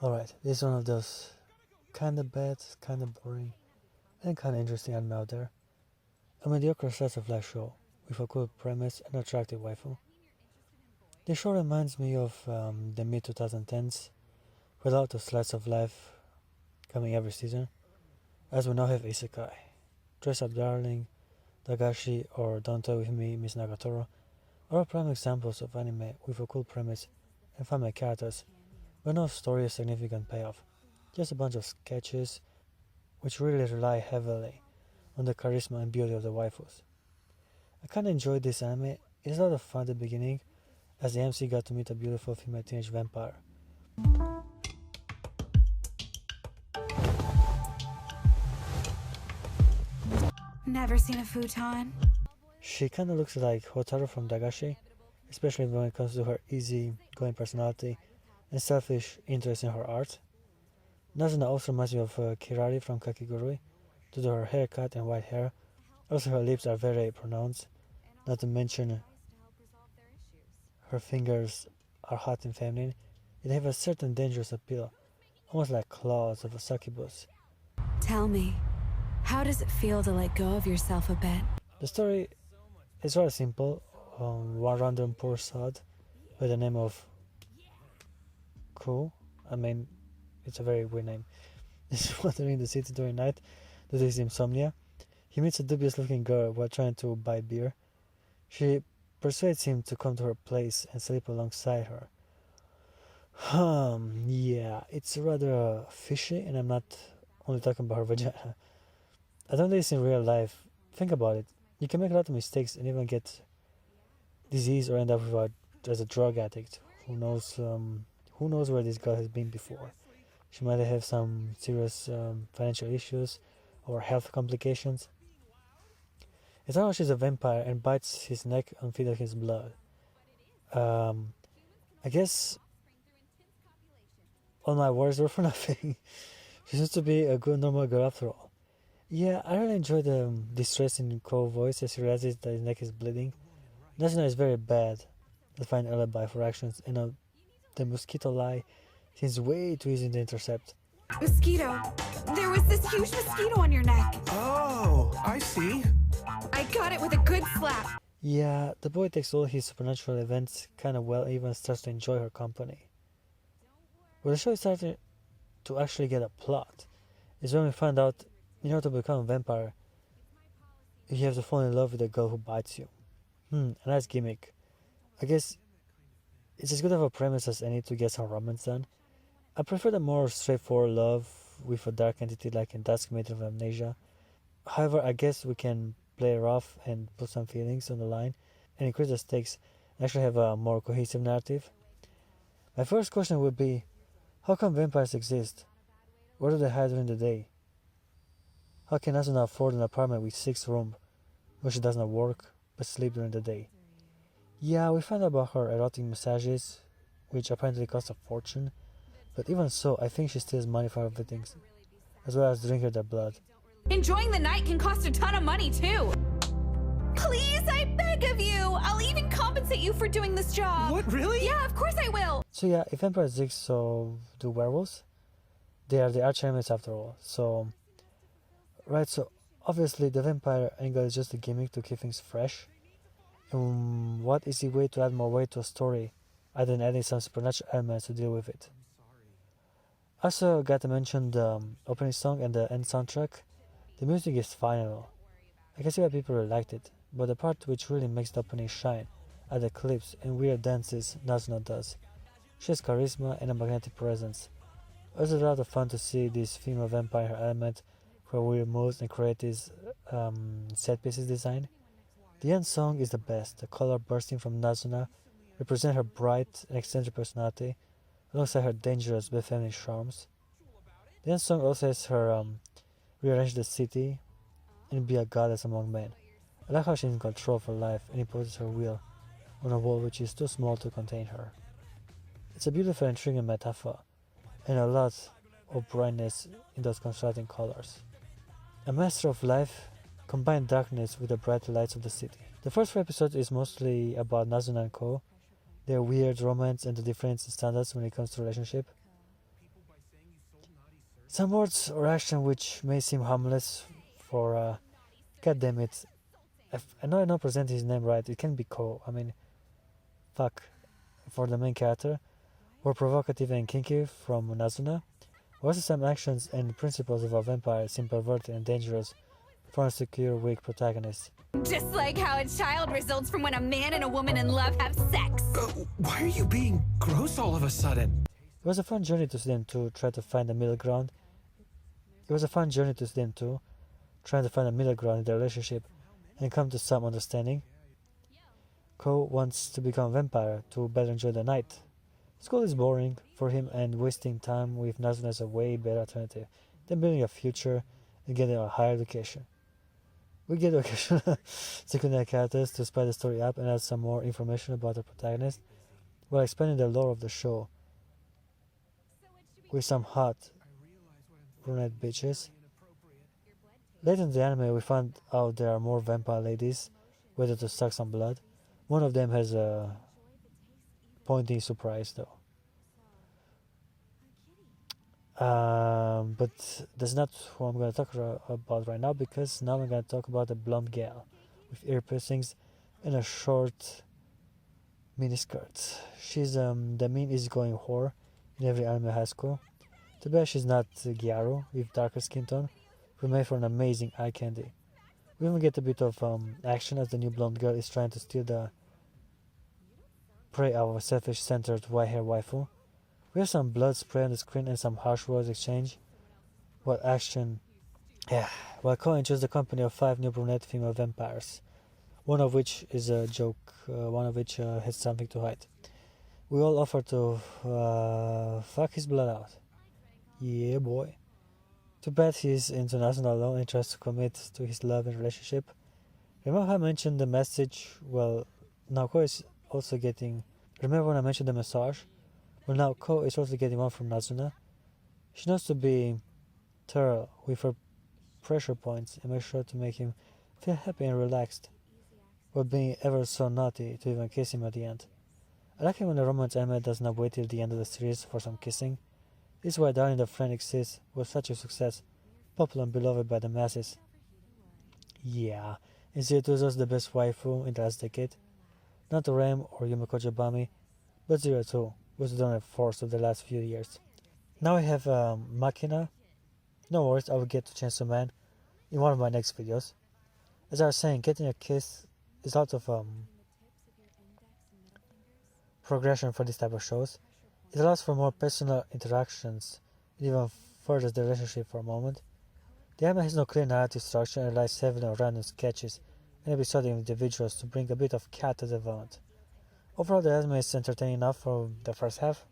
Alright, this is one of those kinda bad, kinda boring, and kinda interesting anime out there. A mediocre slice of life show with a cool premise and attractive waifu. This show reminds me of the mid 2010s, with a lot of slice of life coming every season, as we now have Isekai, Dress Up Darling, Dagashi, or Don't Toy With Me, Miss Nagatoro, are all prime examples of anime with a cool premise and family characters, but no story or significant payoff, just a bunch of sketches which really rely heavily on the charisma and beauty of the waifus. I kinda enjoyed this anime. It's a lot of fun at the beginning, as the MC got to meet a beautiful female teenage vampire. Never seen a futon. She kinda looks like Hotaru from Dagashi, especially when it comes to her easy-going personality and selfish interest in her art. Nazuna also reminds me of Kirari from Kakigurui, due to her haircut and white hair. Also her lips are very pronounced, not to mention her fingers are hot and feminine. They have a certain dangerous appeal, almost like claws of a succubus. Tell me, how does it feel to let go of yourself a bit? The story is rather simple. One random poor sod by the name of Ku, it's a very weird name, is wandering the city during night due to his insomnia. He meets a dubious looking girl while trying to buy beer. She persuades him to come to her place and sleep alongside her. Yeah, it's rather fishy, and I'm not only talking about her vagina. I don't do this in real life. Think about it. You can make a lot of mistakes and even get disease or end up as a drug addict. Who knows where this girl has been before. She might have some serious financial issues or health complications. It's not she's a vampire and bites his neck and feeds his blood. I guess all my words were for nothing. She seems to be a good normal girl after all. Yeah, I really enjoy the distress in Cole's voice as he realizes that his neck is bleeding. Nazuna is very bad at finding alibi for actions, and the mosquito lie seems way too easy to intercept. Mosquito. There was this huge mosquito on your neck. Oh, I see. I got it with a good slap. Yeah, the boy takes all his supernatural events kinda well and even starts to enjoy her company. Where the show is starting to actually get a plot is when we find out in order to become a vampire, you have to fall in love with the girl who bites you. A nice gimmick. I guess it's as good of a premise as any to get some romance done. I prefer the more straightforward love with a dark entity like in Dusk Maiden of Amnesia. However, I guess we can play rough and put some feelings on the line and increase the stakes and actually have a more cohesive narrative. My first question would be, how come vampires exist? Where do they hide during the day? How can Nazuna afford an apartment with 6 rooms where she does not work but sleep during the day? Yeah, we find out about her erotic massages, which apparently cost a fortune, but even so, I think she steals money from other things, as well as drinking their blood. Enjoying the night can cost a ton of money too. Please, I beg of you. I'll even compensate you for doing this job. What, really? Yeah, of course I will. So yeah, if vampires exist, so do werewolves. They are the arch enemies after all. So obviously the vampire angle is just a gimmick to keep things fresh. And what easy way to add more weight to a story other than adding some supernatural elements to deal with it. Also got to mention the opening song and the end soundtrack. The music is fine and all. I can see why people really liked it, but the part which really makes the opening shine are the clips and weird dances Nazuna does. She has charisma and a magnetic presence. It was a lot of fun to see this female vampire element where weird moves and creative set pieces design. The end song is the best. The color bursting from Nazuna represent her bright and eccentric personality alongside her dangerous but feminine charms. The end song also has her rearrange the city and be a goddess among men. I like how she's in control of her life and imposes her will on a world which is too small to contain her. It's a beautiful and intriguing metaphor, and a lot of brightness in those contrasting colors. A master of life combined darkness with the bright lights of the city. The first 4 episodes is mostly about Nazuna and Ko, their weird romance and the difference in standards when it comes to relationship. Some words or action which may seem harmless for God damn it. I know I'm not presenting his name right, it can be Ko. I mean, fuck. For the main character, were provocative and kinky from Nazuna. Also, some actions and principles of a vampire seem perverted and dangerous for an insecure, weak protagonist. Just like how a child results from when a man and a woman in love have sex. Why are you being gross all of a sudden? It was a fun journey to see them two try to find a middle ground. It was a fun journey to see them two trying to find a middle ground in their relationship and come to some understanding. Ko wants to become a vampire to better enjoy the night. School is boring for him and wasting time with Nazuna is a way better alternative than building a future and getting a higher education. We get occasional secondary characters to spice the story up and add some more information about the protagonist while expanding the lore of the show with some hot brunette bitches. Later in the anime we find out there are more vampire ladies waiting to suck some blood. One of them has a pointing surprise though. But that's not what I'm going to talk about right now, because now I'm going to talk about a blonde gal with ear piercings and a short miniskirt. She's the mean easygoing whore in every anime high school. Too bad she's not Gyaru with darker skin tone, who made for an amazing eye candy. We even get a bit of action as the new blonde girl is trying to steal the prey of a selfish-centered white-hair waifu. We have some blood spray on the screen and some harsh words exchange. What action? Yeah, while Ko enjoys the company of 5 new brunette female vampires, one of which is a joke, one of which has something to hide. We all offer to fuck his blood out. Yeah, boy. Too bad he's international alone and tries to commit to his love and relationship. Remember how I mentioned the message? Well, now Ko is also getting... Remember when I mentioned the massage? Well, now Ko is also getting one from Nazuna. She knows to be thorough with her pressure points and makes sure to make him feel happy and relaxed, while being ever so naughty to even kiss him at the end. I like it when the romance anime does not wait till the end of the series for some kissing. This is why Darling the Friend Exists was such a success, popular and beloved by the masses. Yeah, and Zero was the best waifu in the last decade. Not Rem or Yumiko Jabami, but Zero Two was the dominant force of the last few years. Now I have Machina. No worries, I will get to Chainsaw Man in one of my next videos. As I was saying, getting a kiss is a lot of progression for this type of shows. It allows for more personal interactions. It even furthers the relationship for a moment. The anime has no clear narrative structure and relies heavily on random sketches and episodic individuals to bring a bit of character development. Overall, the anime is entertaining enough for the first half.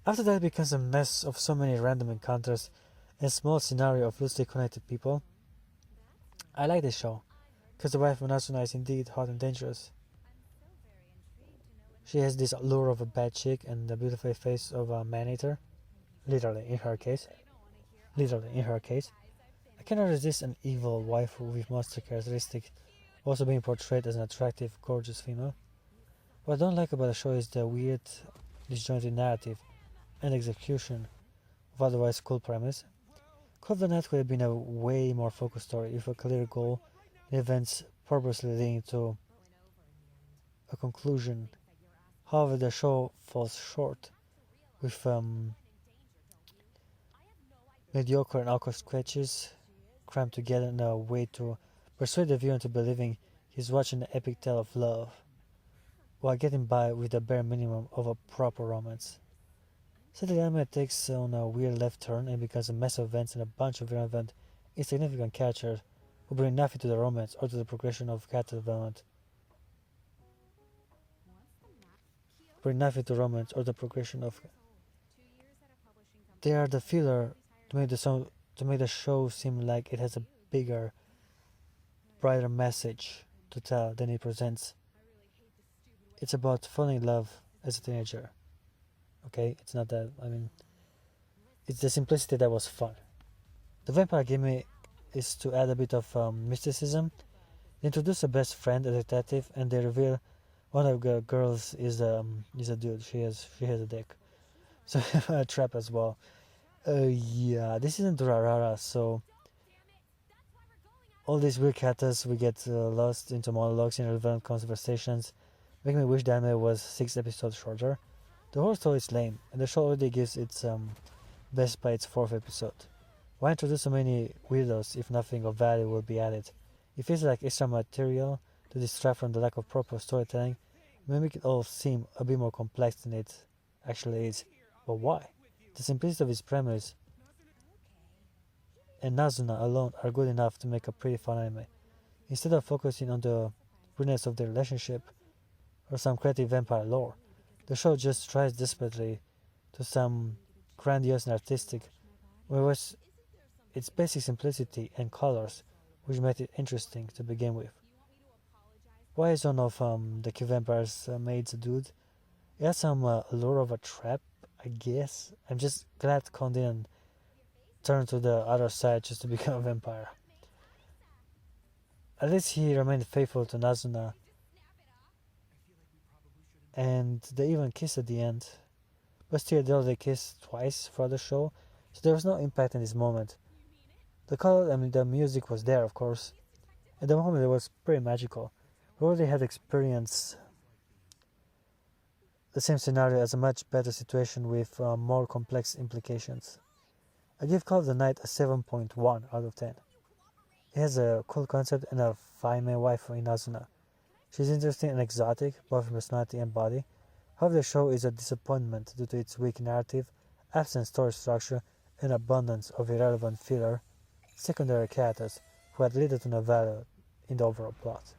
After that, it becomes a mess of so many random encounters and a small scenario of loosely connected people. I like this show, because the wife of Nazuna is indeed hot and dangerous. She has this allure of a bad chick and the beautiful face of a man-eater. Literally, in her case. I cannot resist an evil waifu with monster characteristics also being portrayed as an attractive, gorgeous female. What I don't like about the show is the weird, disjointed narrative and execution of otherwise cool premise. Call of the Night could have been a way more focused story with a clear goal and events purposely leading to a conclusion. However, the show falls short with mediocre and awkward sketches crammed together in a way to persuade the viewer into believing he's watching an epic tale of love, while getting by with the bare minimum of a proper romance. So the anime takes on a weird left turn and becomes a mess of events and a bunch of irrelevant, insignificant characters who bring nothing to the romance or to the progression of character development. They are the filler to make the show seem like it has a bigger, brighter message to tell than it presents. It's about falling in love as a teenager. Okay, it's not that, it's the simplicity that was fun. The vampire gimmick is to add a bit of mysticism. They introduce a best friend, a detective, and they reveal One of the girls is a dude. She has a dick. So a trap as well. Yeah, this isn't Durarara, so all these weird characters we get lost into monologues and irrelevant conversations, making me wish the anime was 6 episodes shorter. The whole story is lame, and the show already gives its best by its 4th episode. Why introduce so many weirdos if nothing of value will be added? It feels like extra material to distract from the lack of proper storytelling, and make it all seem a bit more complex than it actually is. But why? The simplicity of its premise and Nazuna alone are good enough to make a pretty fun anime. Instead of focusing on the weirdness of their relationship or some creative vampire lore, the show just tries desperately to some grandiose and artistic, whereas its basic simplicity and colors, which made it interesting to begin with. Why is one of the key vampires made a dude? It has some allure of a trap, I guess. I'm just glad Con didn't turn to the other side just to become a vampire. At least he remained faithful to Nazuna, and they even kissed at the end. But still, they only kissed twice for the show, so there was no impact in this moment. The color, the music was there, of course. At the moment, it was pretty magical. We already had experienced the same scenario as a much better situation with more complex implications. I give Call of the Night a 7.1 out of 10. It has a cool concept and a fine waifu in Nazuna. She's interesting and exotic, both in personality and body. However, the show is a disappointment due to its weak narrative, absent story structure, and abundance of irrelevant filler secondary characters who had little to no value in the overall plot.